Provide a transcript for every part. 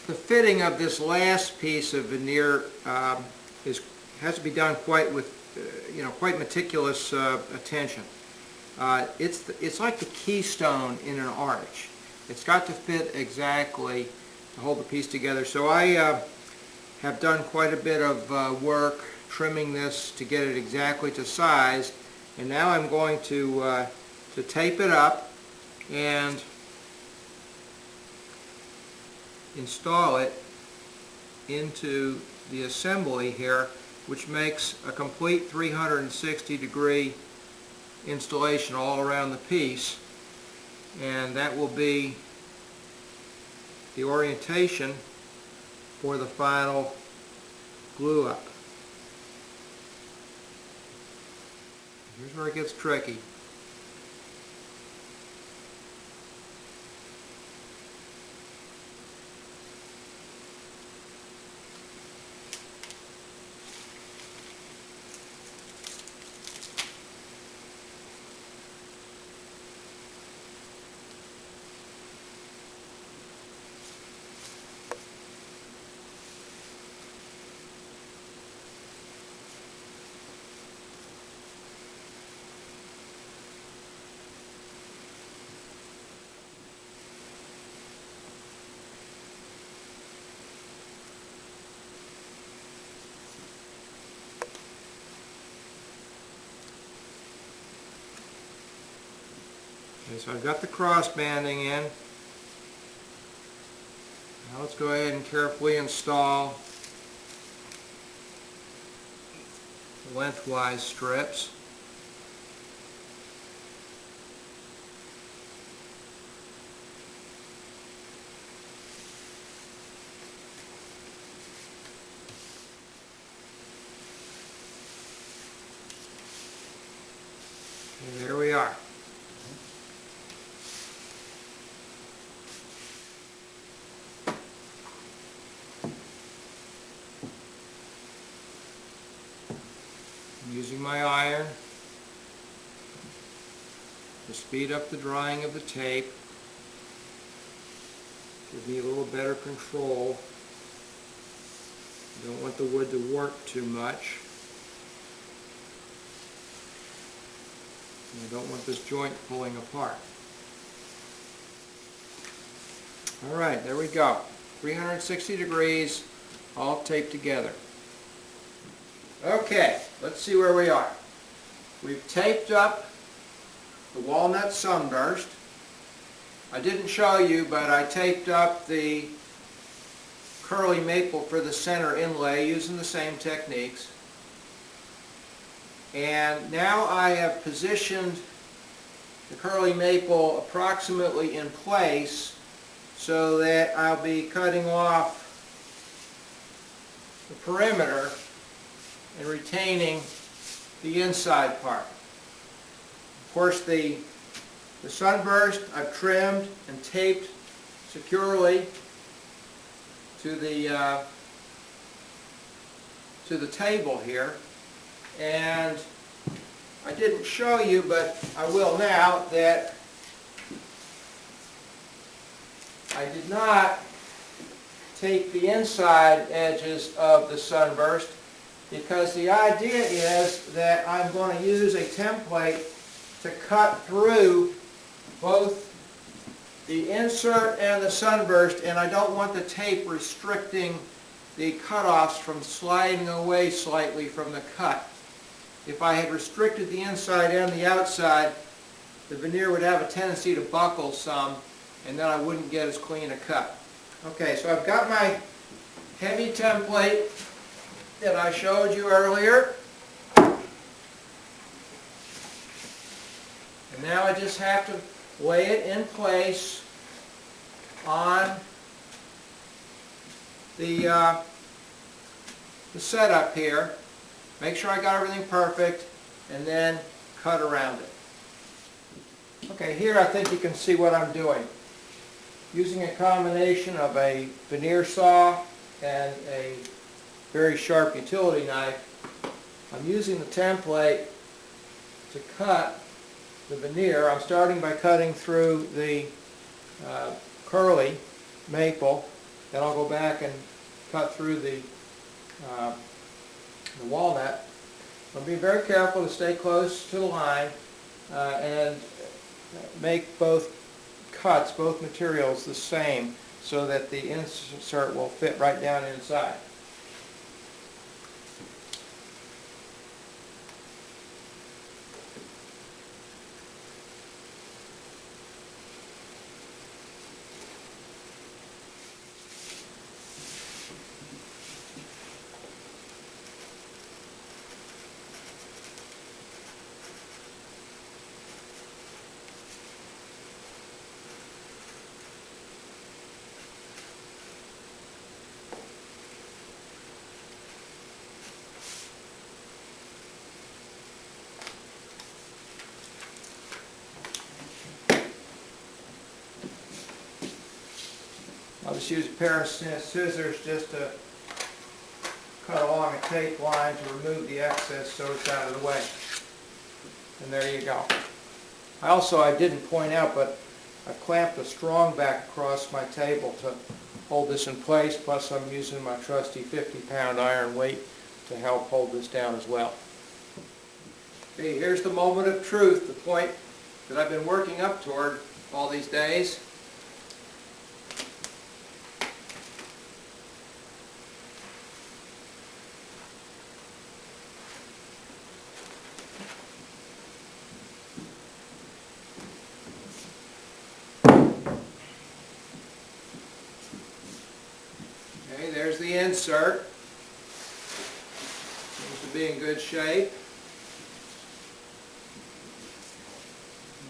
The fitting of this last piece of veneer has to be done quite meticulous attention. It's like the keystone in an arch. It's got to fit exactly to hold the piece together. So I have done quite a bit of work trimming this to get it exactly to size, and now I'm going to tape it up and install it into the assembly here, which makes a complete 360-degree installation all around the piece, and that will be the orientation for the final glue up. Here's where it gets tricky. Okay, so I've got the cross banding in. Now let's go ahead and carefully install the lengthwise strips. And there we are. I'm using my iron to speed up the drying of the tape, give me a little better control. I don't want the wood to warp too much. And I don't want this joint pulling apart. Alright, there we go. 360 degrees, all taped together. Okay, let's see where we are. We've taped up the walnut Sunburst. I didn't show you, but I taped up the curly maple for the center inlay using the same techniques. And now I have positioned the curly maple approximately in place so that I'll be cutting off the perimeter and retaining the inside part. Of course, the Sunburst I've trimmed and taped securely to the table here, and I didn't show you, but I will now, that I did not tape the inside edges of the Sunburst, because the idea is that I'm going to use a template to cut through both the insert and the Sunburst, and I don't want the tape restricting the cutoffs from sliding away slightly from the cut. If I had restricted the inside and the outside, the veneer would have a tendency to buckle some, and then I wouldn't get as clean a cut. Okay, so I've got my heavy template that I showed you earlier. And now I just have to lay it in place on the setup here. Make sure I got everything perfect, and then cut around it. Okay, here I think you can see what I'm doing. Using a combination of a veneer saw and a very sharp utility knife, I'm using the template to cut the veneer. I'm starting by cutting through the curly maple, Then I'll go back and cut through the walnut. I'll be very careful to stay close to the line and make both cuts, both materials, the same so that the insert will fit right down inside. I'll just use a pair of scissors just to cut along a tape line to remove the excess so it's out of the way. And there you go. I didn't point out, but I clamped a strong back across my table to hold this in place, plus I'm using my trusty 50-pound iron weight to help hold this down as well. Okay, here's the moment of truth, the point that I've been working up toward all these days. Okay, there's the insert. Seems to be in good shape.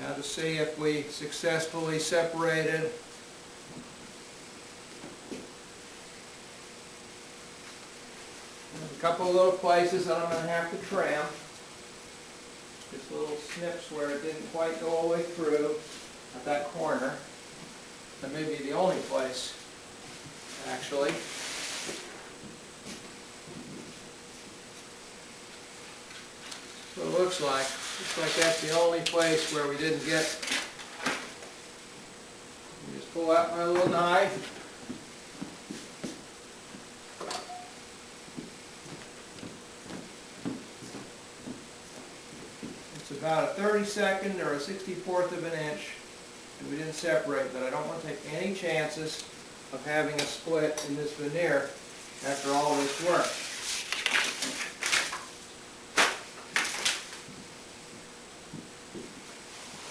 Now to see if we successfully separated a couple of little places that I'm going to have to trim. Just little snips where it didn't quite go all the way through at that corner. That may be the only place, actually. So it looks like that's the only place where we didn't get. Just pull out my little knife. It's about a 32nd or a 64th of an inch, and we didn't separate, but I don't want to take any chances of having a split in this veneer after all this work.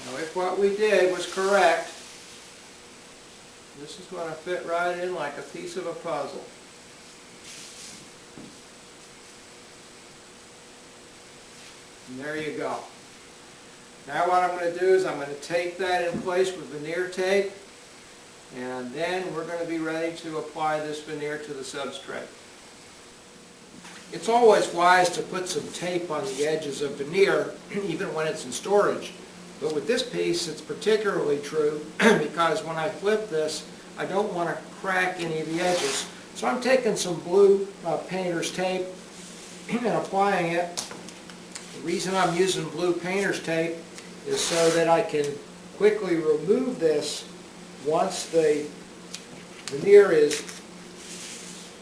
Now, if what we did was correct, this is going to fit right in like a piece of a puzzle. And there you go. Now what I'm going to do is I'm going to tape that in place with veneer tape, and then we're going to be ready to apply this veneer to the substrate. It's always wise to put some tape on the edges of veneer, even when it's in storage. But with this piece, it's particularly true because when I flip this, I don't want to crack any of the edges. So I'm taking some blue painter's tape and applying it. The reason I'm using blue painter's tape is so that I can quickly remove this once the veneer is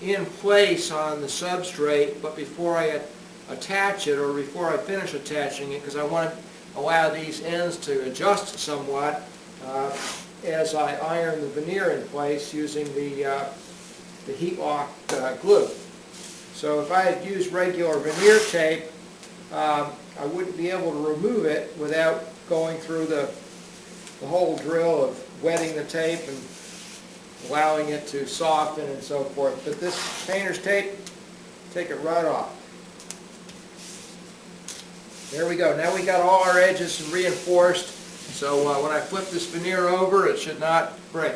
in place on the substrate, but before I attach it or before I finish attaching it, because I want to allow these ends to adjust somewhat as I iron the veneer in place using the heat-locked glue. So if I had used regular veneer tape, I wouldn't be able to remove it without going through the whole drill of wetting the tape and allowing it to soften and so forth. But this painter's tape, take it right off. There we go. Now we got all our edges reinforced, so when I flip this veneer over, it should not break.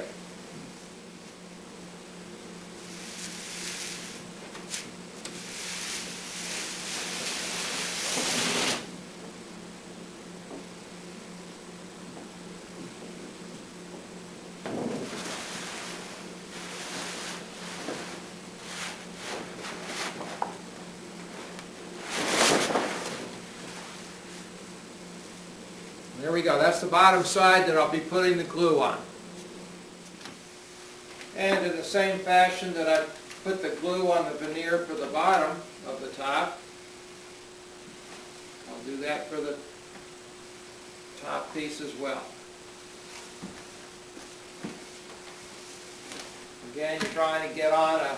There we go. That's the bottom side that I'll be putting the glue on. And in the same fashion that I put the glue on the veneer for the bottom of the top, I'll do that for the top piece as well. Again, you're trying to get on a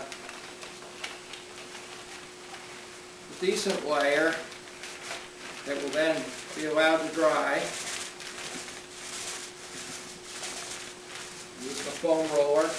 decent layer that will then be allowed to dry. Use the foam roller.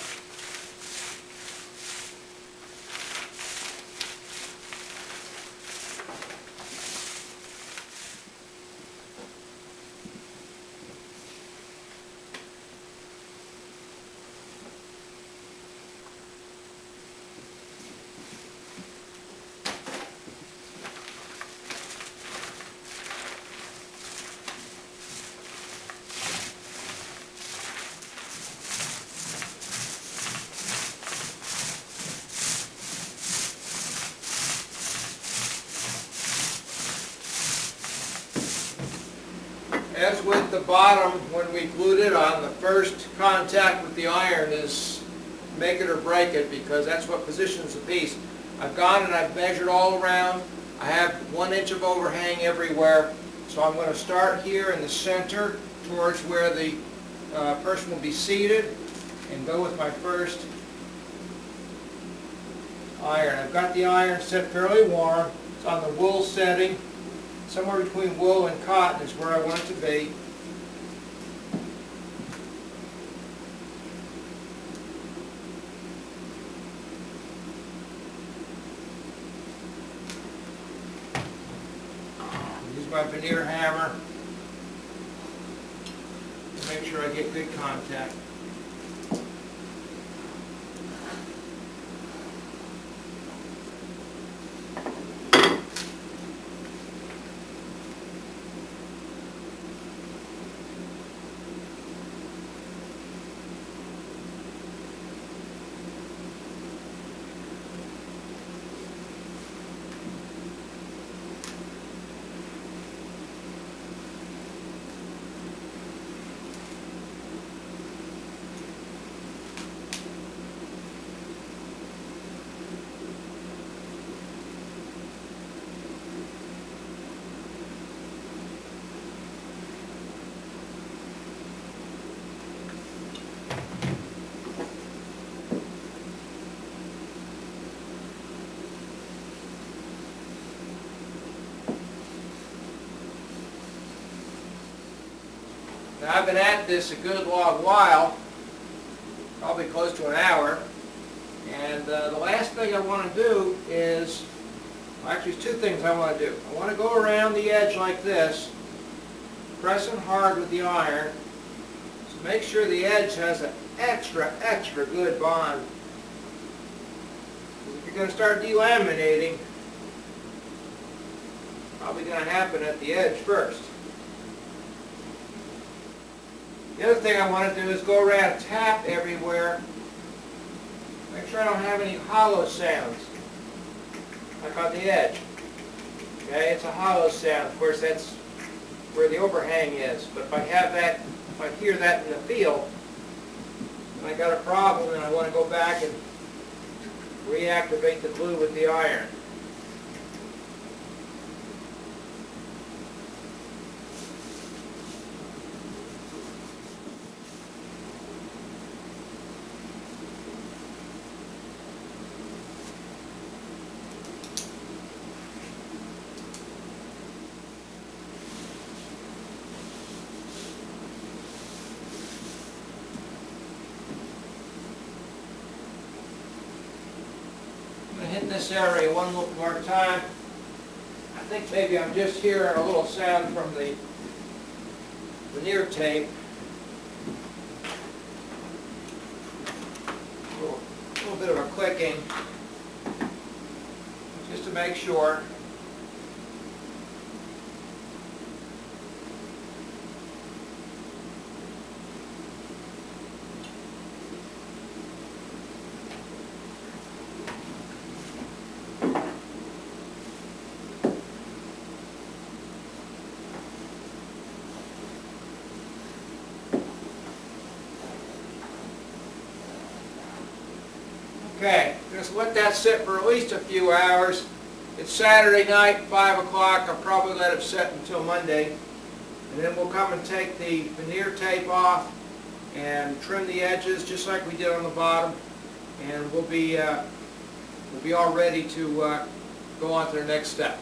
As with the bottom, when we glued it on, the first contact with the iron is make it or break it, because that's what positions the piece. I've gone and I've measured all around. I have 1 inch of overhang everywhere. So I'm going to start here in the center towards where the person will be seated and go with my first iron. I've got the iron set fairly warm. It's on the wool setting. Somewhere between wool and cotton is where I want it to be. Use my veneer hammer to make sure I get good contact. Now, I've been at this a good long while, probably close to an hour, and the last thing I want to do is, well, actually there's 2 things I want to do. I want to go around the edge like this, pressing hard with the iron, to make sure the edge has an extra good bond. If you're going to start delaminating, probably going to happen at the edge first. The other thing I want to do is go around, tap everywhere, make sure I don't have any hollow sounds, like on the edge. Okay, it's a hollow sound. Of course, that's where the overhang is. But if I have that, if I hear that in the field, and I got a problem, and I want to go back and reactivate the glue with the iron. Hit this area one more time. I think maybe I'm just hearing a little sound from the veneer tape. A little bit of a clicking, just to make sure. Okay, just let that sit for at least a few hours. It's Saturday night, 5 o'clock. I'll probably let it sit until Monday. And then we'll come and take the veneer tape off and trim the edges just like we did on the bottom. And we'll be all ready to go on to the next step.